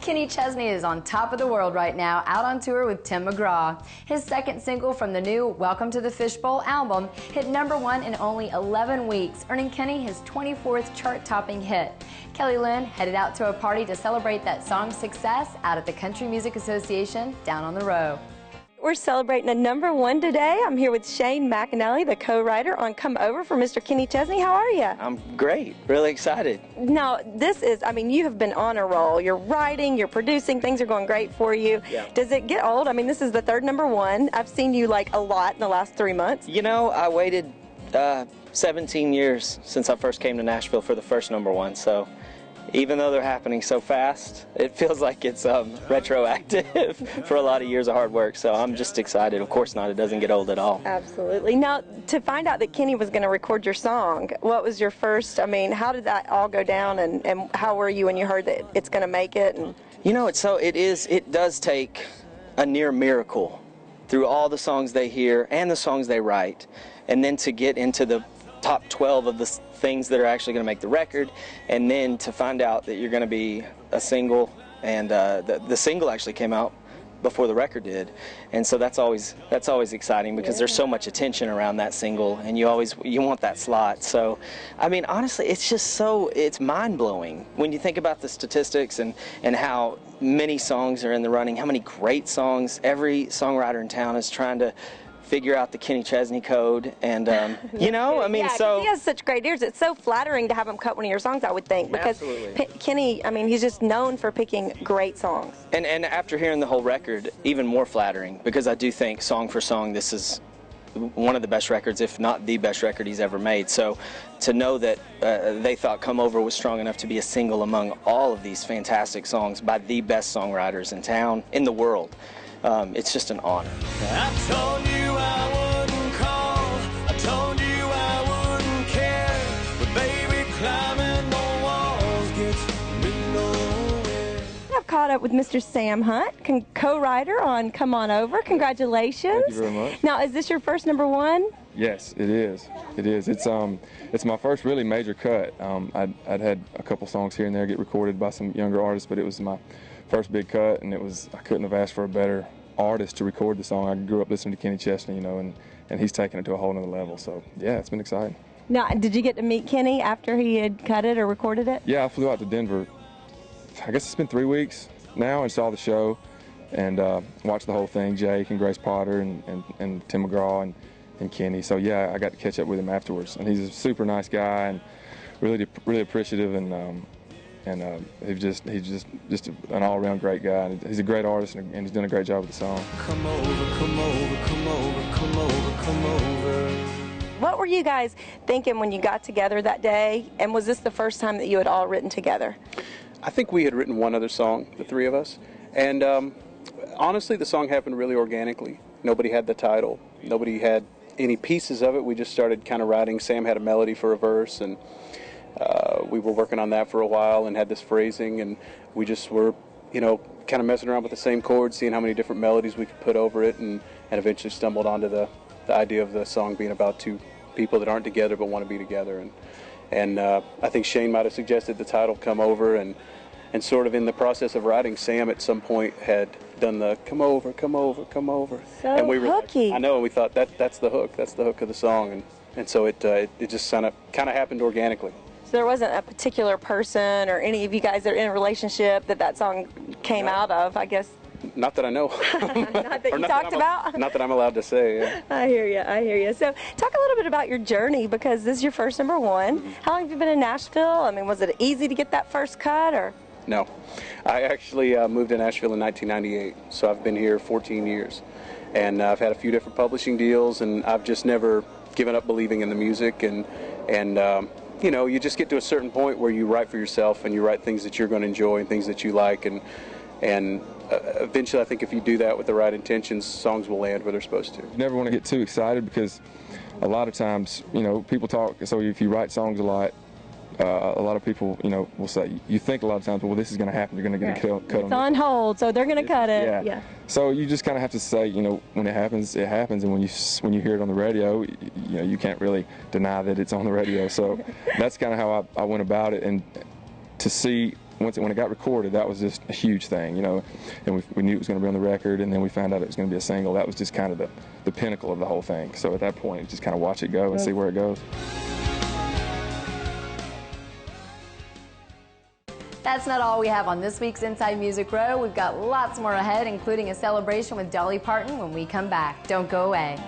Kenny Chesney is on top of the world right now, out on tour with Tim McGraw. His second single from the new Welcome to the Fishbowl album hit #1 in only 11 weeks, earning Kenny his 24th chart-topping hit. Lynn headed out to a party to celebrate that song's success out at the Country Music Association down on the row. We're celebrating a #1 today. I'm here with Shane McAnally, the co-writer on Come Over for Mr. Kenny Chesney. How are you? I'm great. Really excited. Now, this is, I mean, you have been on a roll. You're writing, you're producing, things are going great for you. Yeah. Does it get old? I mean, this is the third #1. I've seen you like a lot in the last 3 months. You know, I waited 17 years since I first came to Nashville for the first #1, so even though they're happening so fast, it feels like it's retroactive for a lot of years of hard work, so I'm just excited. Of course not, it doesn't get old at all. Absolutely. Now, to find out that Kenny was going to record your song, what was your first, I mean, how did that all go down, and how were you when you heard that it's going to make it? And you know, it does take a near miracle through all the songs they hear and the songs they write, and then to get into the top 12 of the things that are actually going to make the record, and then to find out that you're going to be a single, and the single actually came out before the record did, and so that's always exciting because there's so much attention around that single, and you want that slot. So I mean, honestly, it's mind-blowing when you think about the statistics and how many songs are in the running, how many great songs. Every songwriter in town is trying to figure out the Kenny Chesney code, and you know, I mean, so he has such great ears. It's so flattering to have him cut one of your songs, I would think, because Kenny, I mean, he's just known for picking great songs. And after hearing the whole record, even more flattering, because I do think song for song, this is one of the best records, if not the best record he's ever made. So to know that they thought Come Over was strong enough to be a single among all of these fantastic songs by the best songwriters in town, in the world, it's just an honor. I told you I wouldn't call, I told you I wouldn't care, but baby, climbing the walls gets me nowhere. I've caught up with Mr. Sam Hunt, co-writer on Come On Over. Congratulations. Thank you very much. Now, is this your first #1? Yes, it is. It is. It's my first really major cut. I'd had a couple songs here and there get recorded by some younger artists, but it was my first big cut, and I couldn't have asked for a better artist to record the song. I grew up listening to Kenny Chesney, you know, and he's taken it to a whole nother level. So yeah, it's been exciting. Now, did you get to meet Kenny after he had cut it or recorded it? Yeah, I flew out to Denver. I guess it's been 3 weeks now, and saw the show and watched the whole thing. Jake and Grace Potter and Tim McGraw and Kenny. So yeah, I got to catch up with him afterwards, and he's a super nice guy and really appreciative, and he's just an all-around great guy. He's a great artist, and he's done a great job with the song. Come over, come over, come over, come over, come over. What were you guys thinking when you got together that day, and was this the first time that you had all written together? I think we had written one other song, the three of us, and honestly, the song happened really organically. Nobody had the title. Nobody had any pieces of it. We just started kind of writing. Sam had a melody for a verse, and we were working on that for a while and had this phrasing, and we just were, you know, kind of messing around with the same chords, seeing how many different melodies we could put over it, and eventually stumbled onto the idea of the song being about two people that aren't together but want to be together. And I think Shane might have suggested the title Come Over, and sort of in the process of writing, Sam at some point had done the come over, come over, come over. So and we were, hooky. I know, and we thought that's the hook of the song, and so it just kind of happened organically. So there wasn't a particular person or any of you guys that are in a relationship that song came out of, I guess? Not that I know. Not that you talked about? Not that I'm allowed to say, yeah. I hear you. So talk a little bit about your journey, because this is your first #1. How long have you been in Nashville? I mean, was it easy to get that first cut, or? No. I actually moved to Nashville in 1998, so I've been here 14 years. And I've had a few different publishing deals, and I've just never given up believing in the music. And you know, you just get to a certain point where you write for yourself, and you write things that you're going to enjoy and things that you like, and eventually I think if you do that with the right intentions, songs will land where they're supposed to. You never want to get too excited, because a lot of times, you know, people talk, so if you write songs a lot of people, you know, will say, you think a lot of times, well, this is going to happen, you're going to get a cut it's on hold, so they're going to cut it. Yeah. So you just kind of have to say, you know, when it happens, it happens, and when you hear it on the radio, you know, you can't really deny that it's on the radio. So that's kind of how I went about it, and to see when it got recorded, that was just a huge thing, you know, and we knew it was going to be on the record, and then we found out it was going to be a single. That was just kind of the pinnacle of the whole thing. So at that point, just kind of watch it go and see where it goes. That's not all we have on this week's Inside Music Row. We've got lots more ahead, including a celebration with Dolly Parton when we come back. Don't go away.